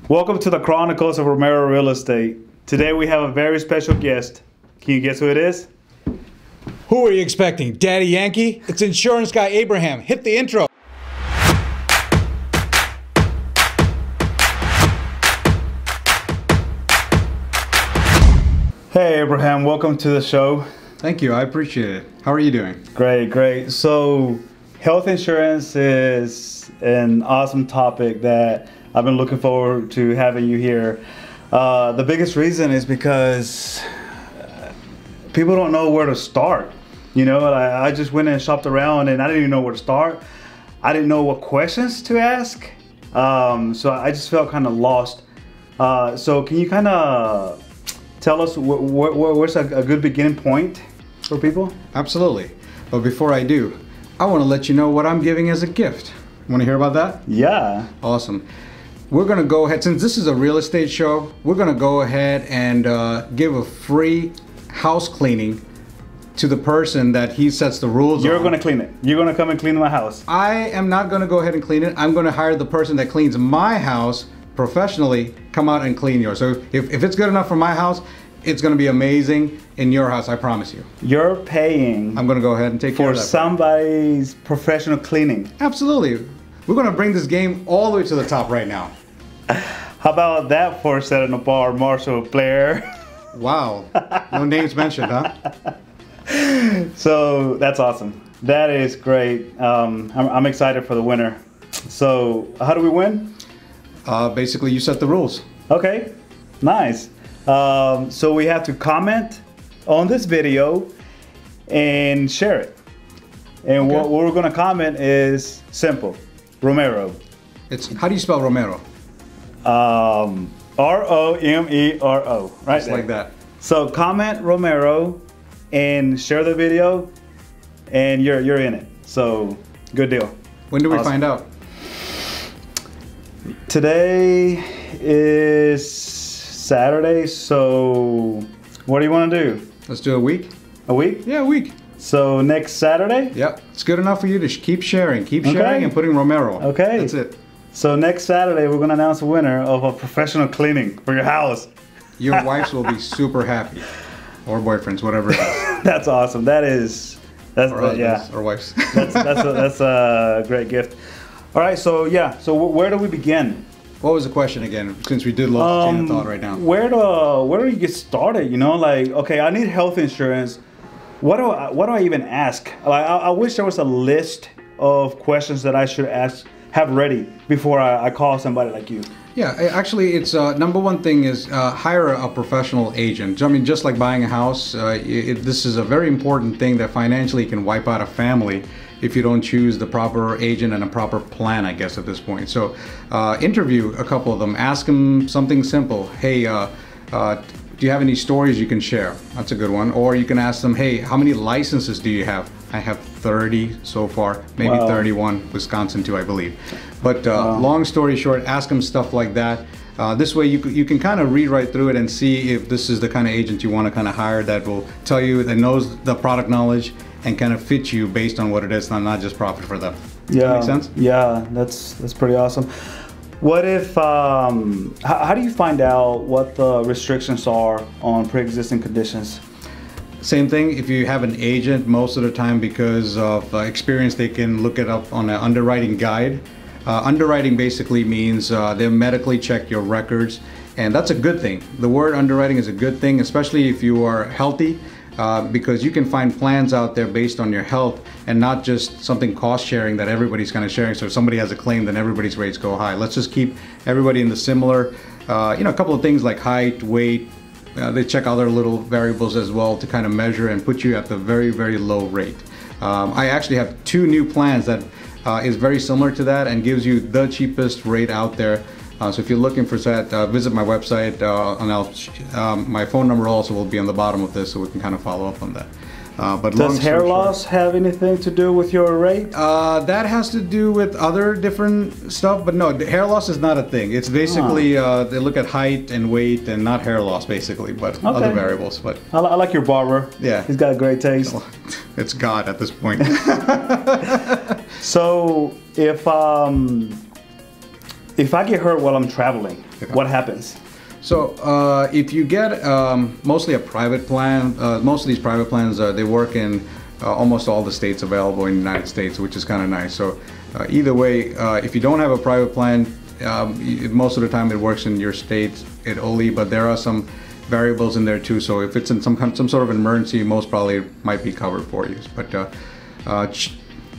Welcome to the Chronicles of Romero Real Estate. Today we have a very special guest. Can you guess who it is? Who are you expecting? Daddy Yankee? It's insurance guy Abraham. Hit the intro. Hey Abraham, welcome to the show. Thank you, I appreciate it. How are you doing? Great, great. So health insurance is an awesome topic that I've been looking forward to having you here. The biggest reason is because people don't know where to start. You know, I just went and shopped around and I didn't even know where to start. I didn't know what questions to ask. So I just felt kind of lost. So can you kind of tell us where's a good beginning point for people? Absolutely. But before I do, I want to let you know what I'm giving as a gift. Want to hear about that? Yeah. Awesome. We're going to go ahead, since this is a real estate show, we're going to go ahead and give a free house cleaning to the person that he sets the rules You're on. going to clean it. You're going to come and clean my house. I am not going to go ahead and clean it. I'm going to hire the person that cleans my house professionally, come out and clean yours. So if it's good enough for my house, it's going to be amazing in your house, I promise you. You're paying I'm going to go ahead and take care of that. for somebody's professional cleaning. Absolutely. We're going to bring this game all the way to the top right now. How about that for setting up our Marshall player? Wow. No names mentioned, huh? So that's awesome. That is great. I'm excited for the winner. So how do we win? Basically, you set the rules. Okay, nice. So we have to comment on this video and share it. And Okay. what we're going to comment is simple. Romero. How do you spell Romero? R-O-M-E-R-O. Right Just there. like that. So comment Romero and share the video, and you're in it. So good deal. When do we Awesome. find out? Today is Saturday, so what do you want to do? Let's do a week. A week? Yeah, a week. So next Saturday? Yep. It's good enough for you to keep sharing. Keep sharing and putting Romero. Okay. That's it. So next Saturday, we're going to announce a winner of a professional cleaning for your house. Your wives will be super happy. Or boyfriends, whatever it is. That's awesome. Or husbands, yeah. or wives. That's a great gift. All right, so yeah, so where do we begin? What was the question again? Since we did lose the chain of thought right now. Where do you get started? You know, like, okay, I need health insurance. What do I even ask? Like, I wish there was a list of questions that I should have ready before I call somebody like you. Yeah, actually, it's number one thing is hire a professional agent. I mean, just like buying a house, this is a very important thing that financially can wipe out a family if you don't choose the proper agent and a proper plan, I guess, at this point. So interview a couple of them. Ask them something simple. Hey, do you have any stories you can share? That's a good one. Or you can ask them, hey, how many licenses do you have? I have 30 so far, maybe Wow. 31, Wisconsin too, I believe. But long story short, ask them stuff like that. This way you can kind of read right through it and see if this is the kind of agent you want to kind of hire that will tell you, that knows the product knowledge and kind of fit you based on what it is, and not just profit for them. Does that make sense? Yeah, that's pretty awesome. What if, how do you find out what the restrictions are on pre-existing conditions? Same thing, if you have an agent, most of the time because of experience, they can look it up on an underwriting guide. Underwriting basically means they medically check your records, and that's a good thing. The word underwriting is a good thing, especially if you are healthy, because you can find plans out there based on your health and not just something cost sharing that everybody's kind of sharing. So if somebody has a claim, then everybody's rates go high. Let's just keep everybody in the similar, a couple of things like height, weight. They check other little variables as well to kind of measure and put you at the very, very low rate. I actually have 2 new plans that is very similar to that and gives you the cheapest rate out there. So if you're looking for that, visit my website, and my phone number also will be on the bottom of this, so we can kind of follow up on that. But does hair loss have anything to do with your rate? That has to do with other different stuff, but no, hair loss is not a thing. It's basically they look at height and weight and not hair loss, basically, but other variables. But I like your barber. Yeah, he's got a great taste. It's God at this point. So if if I get hurt while I'm traveling, what happens? So if you get mostly a private plan, most of these private plans, they work in almost all the states available in the United States, which is kind of nice. So either way, if you don't have a private plan, most of the time it works in your state only, but there are some variables in there too. So if it's in some sort of an emergency, most probably might be covered for you. But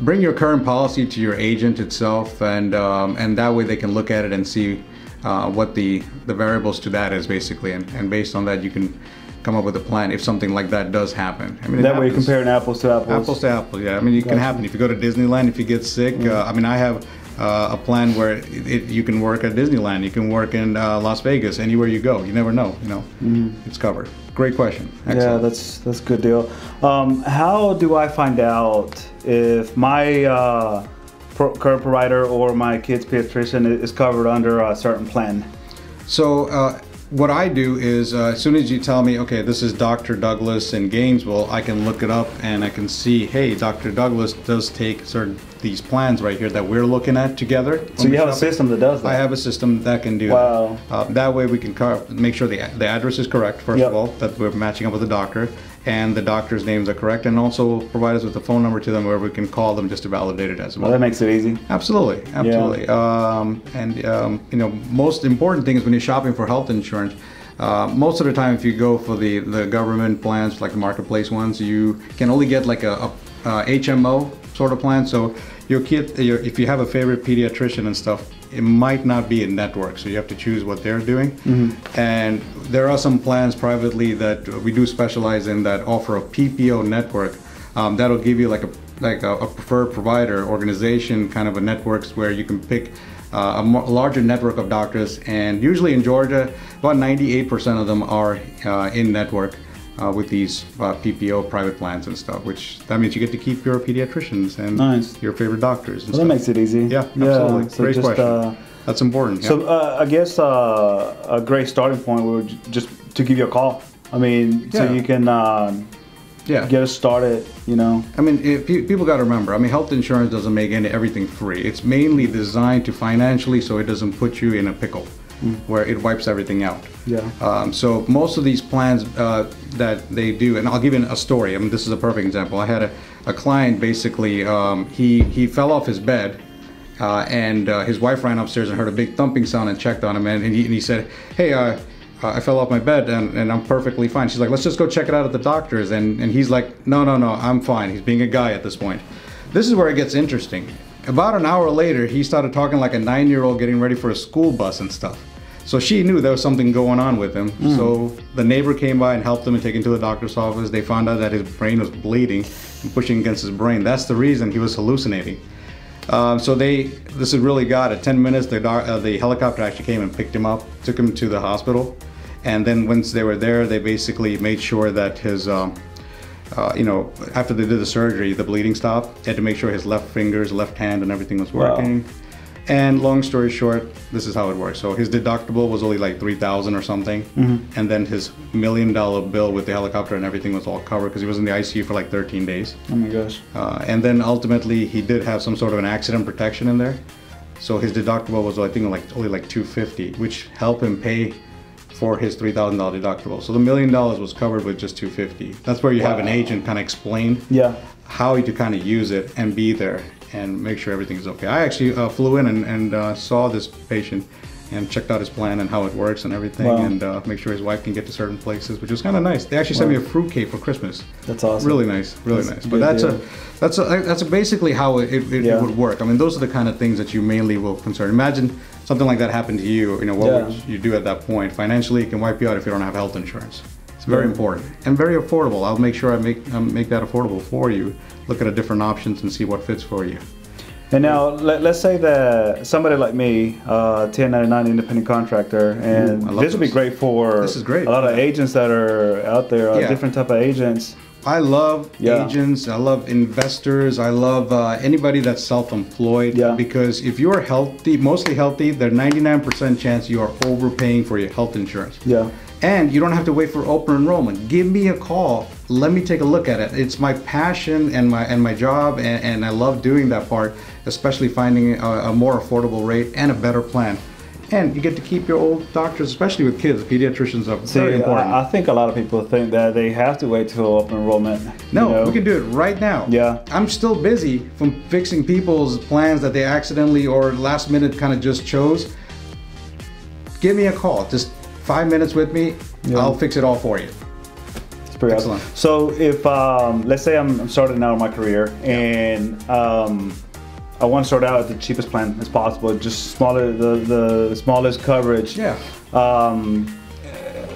bring your current policy to your agent itself, and that way they can look at it and see what the variables to that is basically, and based on that you can come up with a plan if something like that does happen. I mean, that way you're comparing apples to apples. Apples to apples, yeah. I mean, it can happen if you go to Disneyland. If you get sick, I mean, I have a plan where you can work at Disneyland, you can work in Las Vegas, anywhere you go. You never know, it's covered. Great question. Excellent. Yeah, that's a good deal. How do I find out if my current provider or my kid's pediatrician is covered under a certain plan? So what I do is as soon as you tell me, okay, this is Dr. Douglas in Gainesville, I can look it up and I can see, hey, Dr. Douglas does take these plans right here that we're looking at together. So you have a system that does that? I have a system that can do that. That way we can make sure the address is correct, first of all, that we're matching up with the doctor, and the doctor's names are correct, and also provide us with a phone number to them where we can call them just to validate it as well. Well, that makes it easy. Absolutely. Yeah. Most important thing is when you're shopping for health insurance, most of the time if you go for the government plans, like the marketplace ones, you can only get like a HMO sort of plan. So your kid, if you have a favorite pediatrician and stuff, it might not be a network, so you have to choose what they're doing. And there are some plans privately that we do specialize in that offer a PPO network. That'll give you like a preferred provider organization, kind of a networks where you can pick a larger network of doctors. And usually in Georgia, about 98% of them are in network with these PPO private plans and stuff, which that means you get to keep your pediatricians and your favorite doctors. And that makes it easy. Yeah, absolutely. So great question. That's important. So I guess a great starting point would just to give you a call. I mean, so you can get us started, I mean, people got to remember, I mean, health insurance doesn't make everything free. It's mainly designed to financially, so it doesn't put you in a pickle where it wipes everything out. So most of these plans that they do, and I'll give you a story. I mean, this is a perfect example. I had a client, basically, he fell off his bed, and his wife ran upstairs and heard a big thumping sound and checked on him, and he said, hey, I fell off my bed and I'm perfectly fine. She's like, let's just go check it out at the doctor's. And he's like, no, I'm fine. He's being a guy at this point. This is where it gets interesting. About an hour later, he started talking like a 9-year-old getting ready for a school bus and stuff. So she knew there was something going on with him. So the neighbor came by and helped him and took him to the doctor's office. They found out that his brain was bleeding and pushing against his brain. That's the reason he was hallucinating. So this had really got it. 10 minutes, the helicopter actually came and picked him up, took him to the hospital. And then once they were there, they basically made sure that his, after they did the surgery, the bleeding stopped. They had to make sure his left fingers, left hand, and everything was working. And long story short, this is how it works. So his deductible was only like $3,000 or something. And then his $1 million bill with the helicopter and everything was all covered because he was in the ICU for like 13 days. Oh my gosh. And then ultimately he did have some sort of an accident protection in there. So his deductible was, I think, only like $250, which helped him pay for his $3,000 deductible. So the $1 million was covered with just $250. That's where you have an agent kind of explain how to kind of use it and be there and make sure everything is okay. I actually flew in and saw this patient and checked out his plan and how it works and everything, and make sure his wife can get to certain places, which was kind of nice. They actually sent me a fruitcake for Christmas. That's awesome. Really nice, really nice. But that's basically how it would work. I mean, those are the kind of things that you mainly will concern. Imagine something like that happened to you. What would you do at that point? Financially, it can wipe you out if you don't have health insurance. It's very important and very affordable. I'll make sure I make that affordable for you. Look at different options and see what fits for you. And now, let's say that somebody like me, 1099 independent contractor, and this would be great for a lot of agents that are out there, different type of agents. I love agents, I love investors, I love anybody that's self-employed, because if you're healthy, mostly healthy, there's 99% chance you are overpaying for your health insurance. And you don't have to wait for open enrollment. Give me a call. let me take a look at it. It's my passion and my job, and I love doing that part, especially finding a more affordable rate and a better plan. And you get to keep your old doctors, especially with kids. Pediatricians are very important. I think a lot of people think that they have to wait till open enrollment. No, you know? we can do it right now. Yeah. I'm still busy from fixing people's plans that they accidentally or last minute kind of just chose. Give me a call. Just 5 minutes with me. Yeah. I'll fix it all for you. It's pretty excellent. Awesome. So if, let's say I'm starting out in my career and I want to start out at the cheapest plan as possible, just smaller, the smallest coverage. Yeah.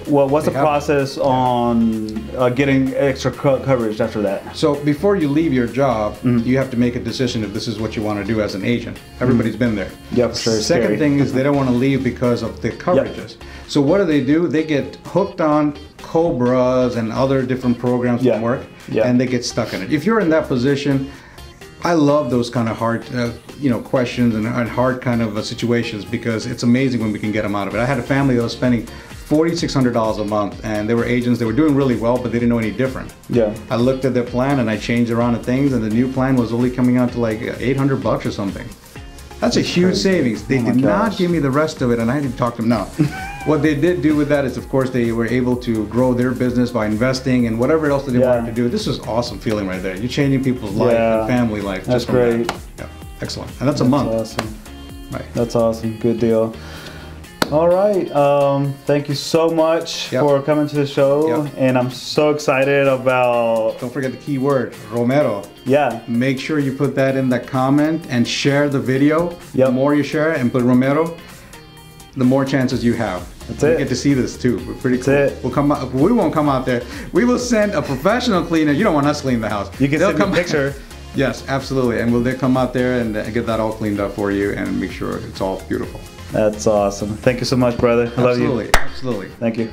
Well, what's the process on getting extra coverage after that? So before you leave your job, you have to make a decision if this is what you want to do as an agent. Everybody's been there. Yeah, for sure. Second thing is they don't want to leave because of the coverages. Yep. So what do? They get hooked on Cobras and other different programs from work, and they get stuck in it. If you're in that position, I love those kind of hard, questions and hard kind of situations, because it's amazing when we can get them out of it. I had a family that was spending $4,600 a month, and they were agents. They were doing really well, but they didn't know any different. Yeah. I looked at their plan and I changed around the things, and the new plan was only coming out to like $800 or something. That's a huge savings. They did not give me the rest of it, and I didn't talk to them now. What they did do with that is, of course, they were able to grow their business by investing and whatever else that they wanted to do. This is awesome feeling right there. You're changing people's life and family life. That's great. Yeah, excellent. And that's a month. Awesome. Right. That's awesome. Good deal. All right. Thank you so much for coming to the show, and I'm so excited about. Don't forget the key word, Romero. Yeah. Make sure you put that in the comment and share the video. The more you share it and put Romero, the more chances you have. That's it. We get to see this too. We're pretty cool. That's it. We'll come out. We won't come out there. We will send a professional cleaner. You don't want us cleaning the house. You can send me a picture. Yes, absolutely. And they'll come out there and get that all cleaned up for you and make sure it's all beautiful. That's awesome. Thank you so much, brother. I love you. Absolutely. Thank you.